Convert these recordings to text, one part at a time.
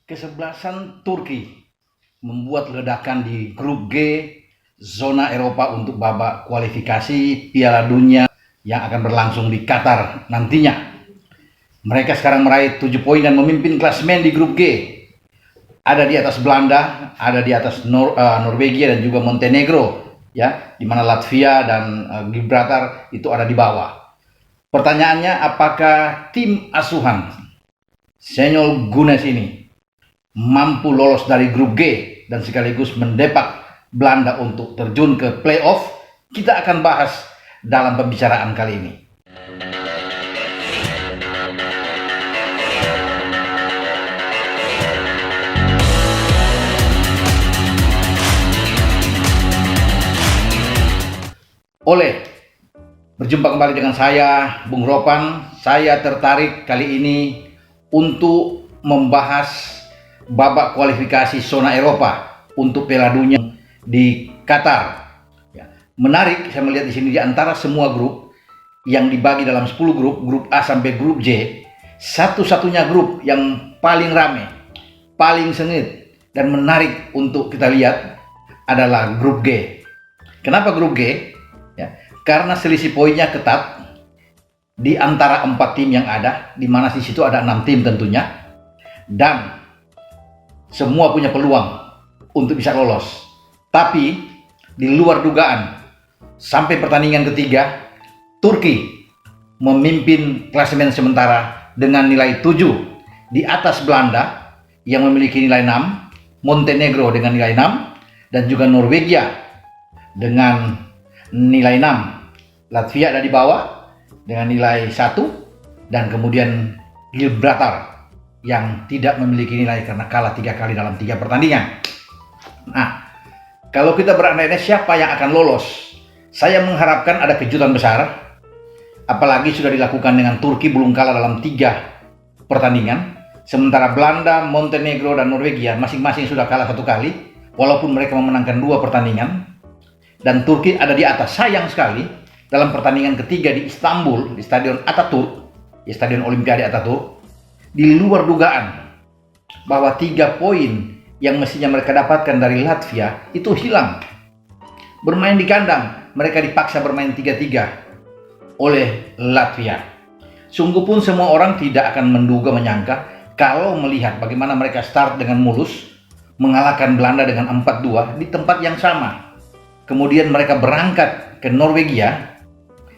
Kesebelasan Turki membuat ledakan di grup G zona Eropa untuk babak kualifikasi Piala Dunia yang akan berlangsung di Qatar nantinya. Mereka sekarang meraih 7 poin dan memimpin klasemen di grup G. Ada di atas Belanda, ada di atas Norwegia dan juga Montenegro, ya, di mana Latvia dan Gibraltar itu ada di bawah. Pertanyaannya, apakah tim asuhan Šenol Gunes ini mampu lolos dari grup G dan sekaligus mendepak Belanda untuk terjun ke playoff? Kita akan bahas dalam pembicaraan kali ini. Berjumpa kembali dengan saya, Bung Ropan. Saya tertarik kali ini untuk membahas babak kualifikasi zona Eropa untuk Piala Dunia di Qatar. Menarik, saya melihat di sini di antara semua grup yang dibagi dalam 10 grup A sampai grup J, satu-satunya grup yang paling rame, paling sengit dan menarik untuk kita lihat adalah grup G. Kenapa grup G? Karena selisih poinnya ketat di antara 4 tim yang ada, di mana di situ ada 6 tim tentunya, dan semua punya peluang untuk bisa lolos. Tapi di luar dugaan, sampai pertandingan ketiga, Turki memimpin klasemen sementara dengan nilai 7 di atas Belanda yang memiliki nilai 6, Montenegro dengan nilai 6, dan juga Norwegia dengan nilai 6. Latvia ada di bawah dengan nilai 1, dan kemudian Gibraltar yang tidak memiliki nilai karena kalah 3 kali dalam 3 pertandingan. Nah, kalau kita berandai-andai siapa yang akan lolos, saya mengharapkan ada kejutan besar, apalagi sudah dilakukan dengan Turki belum kalah dalam 3 pertandingan, sementara Belanda, Montenegro, dan Norwegia masing-masing sudah kalah 1 kali, walaupun mereka memenangkan 2 pertandingan, dan Turki ada di atas. Sayang sekali, dalam pertandingan ketiga di Istanbul, di Stadion Atatürk, di Stadion Olimpiade Atatürk, di luar dugaan bahwa 3 poin yang mestinya mereka dapatkan dari Latvia itu hilang. Bermain di kandang, mereka dipaksa bermain 3-3 oleh Latvia. Sungguh pun semua orang tidak akan menduga menyangka kalau melihat bagaimana mereka start dengan mulus, mengalahkan Belanda dengan 4-2 di tempat yang sama. Kemudian mereka berangkat ke Norwegia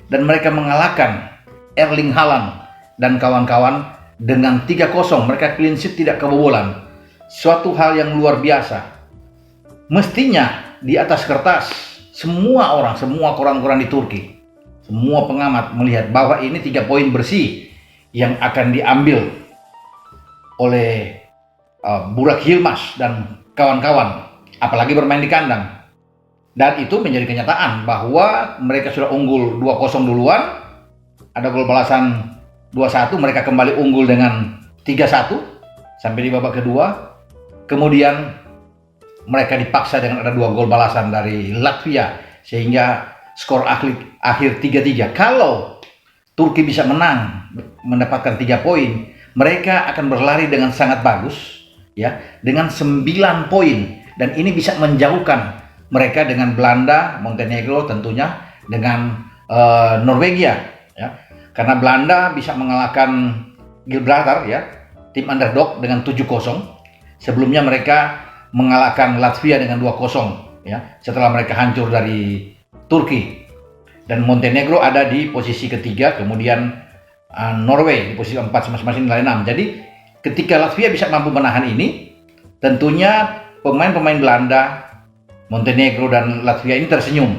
dan mereka mengalahkan Erling Haaland dan kawan-kawan dengan 3-0. Mereka clean sheet, tidak kebobolan. Suatu hal yang luar biasa. Mestinya di atas kertas semua orang, semua koran-koran di Turki, semua pengamat melihat bahwa ini 3 poin bersih yang akan diambil oleh Burak Yilmaz dan kawan-kawan, apalagi bermain di kandang. Dan itu menjadi kenyataan bahwa mereka sudah unggul 2-0 duluan, ada gol balasan 2-1, mereka kembali unggul dengan 3-1 sampai di babak kedua. Kemudian mereka dipaksa dengan ada 2 gol balasan dari Latvia sehingga skor akhir 3-3. Kalau Turki bisa menang, mendapatkan 3 poin, mereka akan berlari dengan sangat bagus, ya, dengan 9 poin, dan ini bisa menjauhkan mereka dengan Belanda, Montenegro tentunya, dengan Norwegia, ya. Karena Belanda bisa mengalahkan Gibraltar, ya, tim underdog dengan 7-0. Sebelumnya mereka mengalahkan Latvia dengan 2-0, ya, setelah mereka hancur dari Turki. Dan Montenegro ada di posisi ketiga, kemudian Norway di posisi 4 masing-masing nilai 6. Jadi ketika Latvia bisa mampu menahan ini, tentunya pemain-pemain Belanda, Montenegro, dan Latvia ini tersenyum.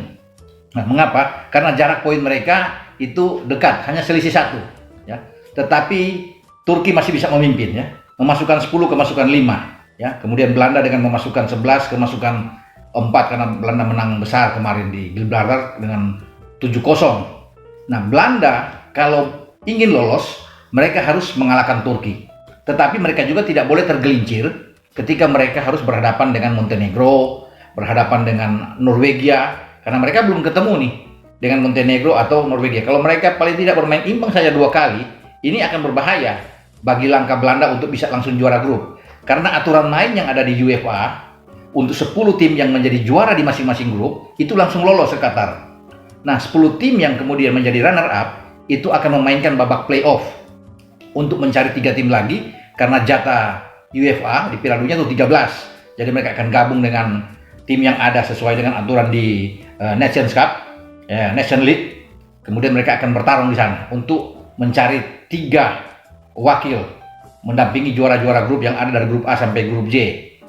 Nah, mengapa? Karena jarak poin mereka itu dekat, hanya selisih 1, ya. Tetapi Turki masih bisa memimpin, ya, memasukkan 10, kemasukan 5, ya. Kemudian Belanda dengan memasukkan 11, kemasukan 4 karena Belanda menang besar kemarin di Gibraltar dengan 7-0. Nah, Belanda kalau ingin lolos, mereka harus mengalahkan Turki. Tetapi mereka juga tidak boleh tergelincir ketika mereka harus berhadapan dengan Montenegro, berhadapan dengan Norwegia, karena mereka belum ketemu nih dengan Montenegro atau Norwegia. Kalau mereka paling tidak bermain imbang saja 2 kali, ini akan berbahaya bagi langkah Belanda untuk bisa langsung juara grup. Karena aturan main yang ada di UEFA untuk 10 tim yang menjadi juara di masing-masing grup itu langsung lolos ke Qatar. Nah, 10 tim yang kemudian menjadi runner up itu akan memainkan babak playoff untuk mencari 3 tim lagi karena jatah UEFA di Piala Dunia itu 13. Jadi mereka akan gabung dengan tim yang ada sesuai dengan aturan di Nations Cup, Nation League. Kemudian mereka akan bertarung di sana untuk mencari 3 wakil mendampingi juara-juara grup yang ada dari grup A sampai grup J.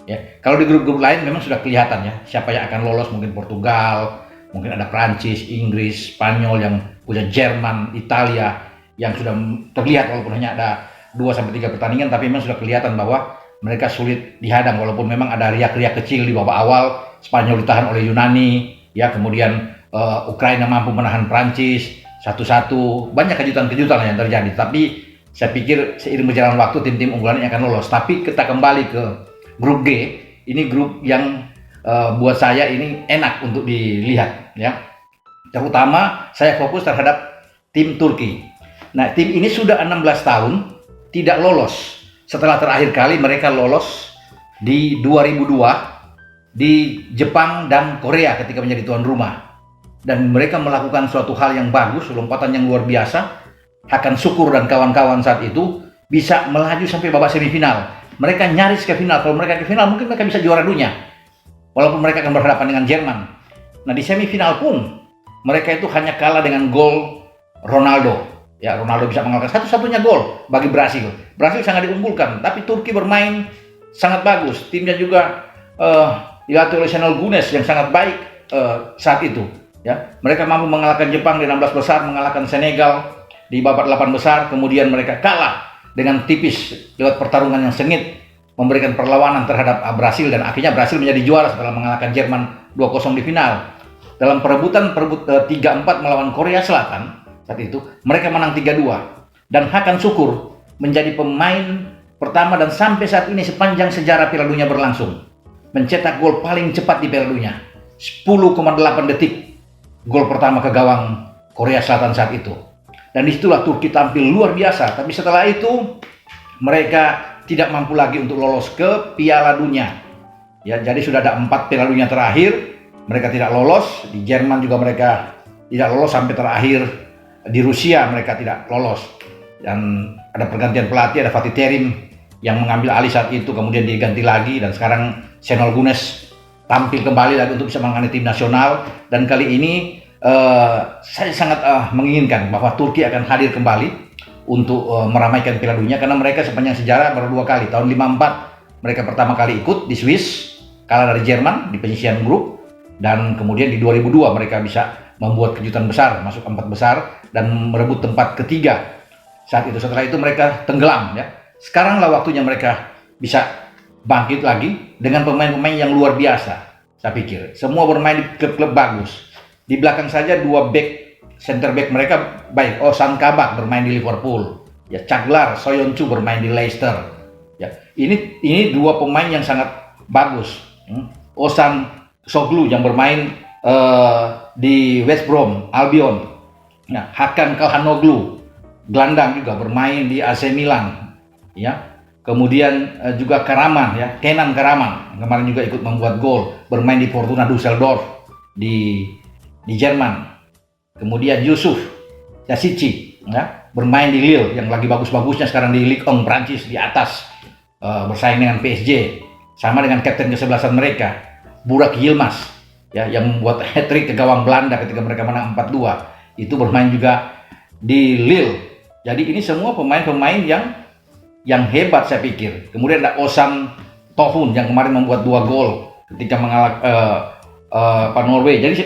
Ya, kalau di grup-grup lain memang sudah kelihatan ya siapa yang akan lolos, mungkin Portugal, mungkin ada Prancis, Inggris, Spanyol, yang punya Jerman, Italia yang sudah terlihat walaupun hanya ada 2 sampai 3 pertandingan, tapi memang sudah kelihatan bahwa mereka sulit dihadang walaupun memang ada riak-riak kecil di babak awal. Spanyol ditahan oleh Yunani, ya, kemudian Ukraina mampu menahan Prancis 1-1. Banyak kejutan-kejutan yang terjadi, tapi saya pikir seiring berjalan waktu tim-tim unggulan ini akan lolos. Tapi kita kembali ke grup G, ini grup yang buat saya ini enak untuk dilihat, ya. Terutama saya fokus terhadap tim Turki. Nah, tim ini sudah 16 tahun tidak lolos. Setelah terakhir kali mereka lolos di 2002 di Jepang dan Korea ketika menjadi tuan rumah. Dan mereka melakukan suatu hal yang bagus, lompatan yang luar biasa. Hakan Şükür dan kawan-kawan saat itu bisa melaju sampai babak semifinal. Mereka nyaris ke final. Kalau mereka ke final mungkin mereka bisa juara dunia. Walaupun mereka akan berhadapan dengan Jerman. Nah, di semifinal pun mereka itu hanya kalah dengan gol Ronaldo. Ya, Ronaldo bisa mengalahkan satu-satunya gol bagi Brasil. Brasil sangat diunggulkan, tapi Turki bermain sangat bagus. Timnya juga dilatih oleh Şenol Güneş yang sangat baik saat itu. Ya, mereka mampu mengalahkan Jepang di 16 besar, mengalahkan Senegal di babak 8 besar, kemudian mereka kalah dengan tipis lewat pertarungan yang sengit, memberikan perlawanan terhadap Brasil, dan akhirnya Brasil menjadi juara setelah mengalahkan Jerman 2-0 di final. Dalam perebutan 3-4 melawan Korea Selatan saat itu, mereka menang 3-2, dan Hakan Şükür menjadi pemain pertama dan sampai saat ini sepanjang sejarah Piala Dunia berlangsung mencetak gol paling cepat di Piala Dunia, 10,8 detik gol pertama ke gawang Korea Selatan saat itu. Dan disitulah Turki tampil luar biasa. Tapi setelah itu mereka tidak mampu lagi untuk lolos ke Piala Dunia. Ya, jadi sudah ada 4 Piala Dunia terakhir mereka tidak lolos. Di Jerman juga mereka tidak lolos, sampai terakhir di Rusia mereka tidak lolos. Dan ada pergantian pelatih, ada Fatih Terim yang mengambil alih saat itu, kemudian diganti lagi, dan sekarang Şenol Güneş tampil kembali lagi untuk bisa menangani tim nasional. Dan kali ini saya sangat menginginkan bahwa Turki akan hadir kembali untuk meramaikan Piala Dunia, karena mereka sepanjang sejarah baru 2 kali. Tahun 54 mereka pertama kali ikut di Swiss, kalah dari Jerman di penyisihan grup, dan kemudian di 2002 mereka bisa membuat kejutan besar, masuk 4 besar dan merebut tempat ketiga saat itu. Setelah itu mereka tenggelam, ya. Sekaranglah waktunya mereka bisa bangkit lagi dengan pemain-pemain yang luar biasa. Saya pikir semua bermain di klub-klub bagus. Di belakang saja 2 back, center back mereka baik. Ozan Kabak bermain di Liverpool, ya. Çağlar Söyüncü bermain di Leicester, ya. Ini 2 pemain yang sangat bagus. Ozan Şoglu yang bermain di West Brom Albion. Nah, Hakan Çalhanoğlu gelandang juga bermain di AC Milan, ya. Kemudian juga Karaman, ya, Kenan Karaman kemarin juga ikut membuat gol, bermain di Fortuna Düsseldorf di Jerman. Kemudian Yusuf Yazici, ya, bermain di Lille yang lagi bagus-bagusnya sekarang di Ligue 1 Prancis, di atas, bersaing dengan PSG. Sama dengan kapten ke-11 mereka, Burak Yilmaz, ya, yang membuat hat-trick ke gawang Belanda ketika mereka menang 4-2. Itu bermain juga di Lille. Jadi ini semua pemain-pemain yang hebat saya pikir. Kemudian ada Ozan Tohun yang kemarin membuat 2 gol ketika mengalahkan Norway. Jadi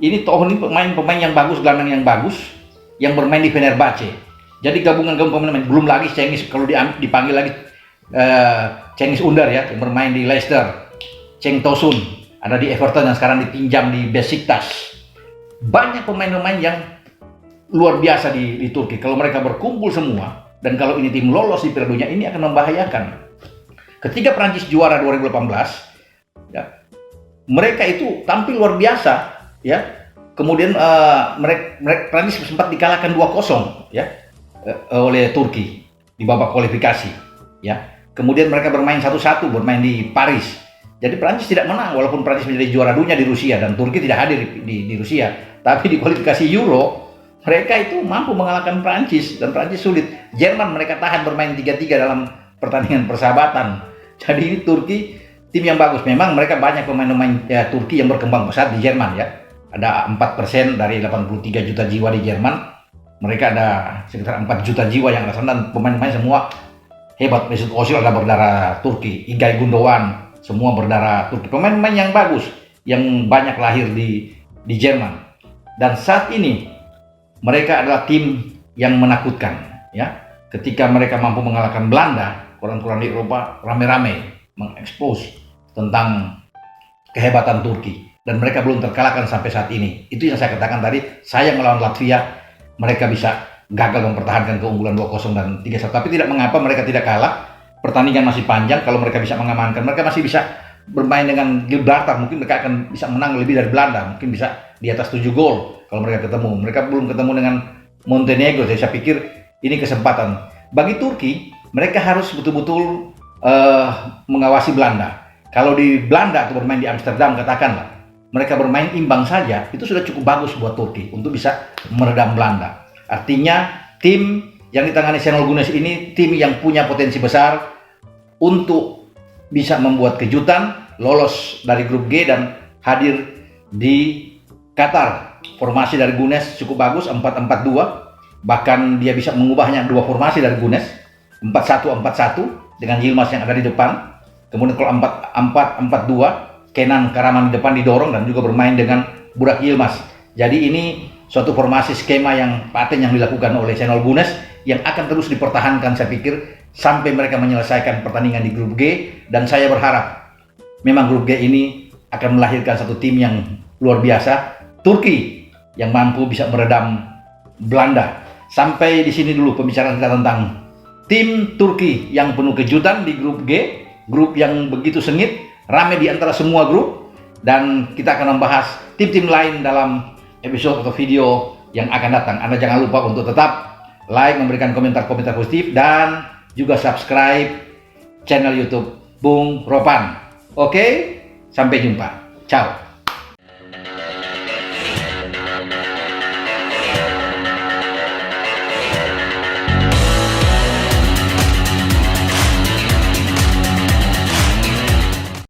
ini Tohun ini pemain yang bagus, gelandang yang bagus, yang bermain di Fenerbahce. Jadi gabungan pemain, belum lagi Cengiz, kalau dipanggil lagi Cengiz Under, ya, yang bermain di Leicester. Cenk Tosun ada di Everton yang sekarang dipinjam di Besiktas. Banyak pemain-pemain yang luar biasa di Turki. Kalau mereka berkumpul semua, dan kalau ini tim lolos di Piala Dunia, ini akan membahayakan. Ketika Prancis juara 2018, ya, mereka itu tampil luar biasa, ya. Kemudian Prancis sempat dikalahkan 2-0, ya, oleh Turki di babak kualifikasi, ya. Kemudian mereka bermain 1-1, bermain di Paris. Jadi Prancis tidak menang walaupun Prancis menjadi juara dunia di Rusia dan Turki tidak hadir di Rusia. Tapi di kualifikasi Euro mereka itu mampu mengalahkan Prancis dan Prancis sulit. Jerman mereka tahan bermain 3-3 dalam pertandingan persahabatan. Jadi ini Turki tim yang bagus. Memang mereka banyak pemain-pemain Turki yang berkembang pesat di Jerman ya. Ada 4% dari 83 juta jiwa di Jerman. Mereka ada sekitar 4 juta jiwa yang ada sana dan pemain-pemain semua hebat. Mesut Ozil adalah berdarah Turki, Ilkay Gundogan semua berdarah Turki. Pemain-pemain yang bagus yang banyak lahir di Jerman. Dan saat ini mereka adalah tim yang menakutkan ya. Ketika mereka mampu mengalahkan Belanda, orang-orang di Eropa rame-rame mengekspos tentang kehebatan Turki dan mereka belum terkalahkan sampai saat ini. Itu yang saya katakan tadi, saya melawan Latvia, mereka bisa gagal mempertahankan keunggulan 2-0 dan 3-1. Tapi tidak mengapa mereka tidak kalah. Pertandingan masih panjang, kalau mereka bisa mengamankan, mereka masih bisa bermain dengan Gibraltar, mungkin mereka akan bisa menang lebih dari Belanda, mungkin bisa di atas 7 gol kalau mereka ketemu. Mereka belum ketemu dengan Montenegro, jadi saya pikir ini kesempatan. Bagi Turki, mereka harus betul-betul mengawasi Belanda. Kalau di Belanda atau bermain di Amsterdam katakanlah, mereka bermain imbang saja, itu sudah cukup bagus buat Turki untuk bisa meredam Belanda. Artinya tim yang ditangani Şenol Güneş ini tim yang punya potensi besar untuk bisa membuat kejutan, lolos dari grup G dan hadir di Qatar. Formasi dari Güneş cukup bagus, 4-4-2, bahkan dia bisa mengubahnya dua formasi dari Güneş, 4-1-4-1 dengan Yilmaz yang ada di depan. Kemudian kalau 4-4-2, Kenan Karaman di depan didorong dan juga bermain dengan Burak Yilmaz. Jadi ini suatu formasi skema yang paten yang dilakukan oleh Şenol Güneş yang akan terus dipertahankan saya pikir sampai mereka menyelesaikan pertandingan di grup G. Dan saya berharap memang grup G ini akan melahirkan satu tim yang luar biasa, Turki yang mampu bisa meredam Belanda. Sampai di sini dulu pembicaraan kita tentang tim Turki yang penuh kejutan di grup G, grup yang begitu sengit, ramai di antara semua grup, dan kita akan membahas tim-tim lain dalam episode atau video yang akan datang. Anda jangan lupa untuk tetap like, memberikan komentar-komentar positif, dan juga subscribe channel YouTube Bung Ropan. Oke, sampai jumpa. Ciao.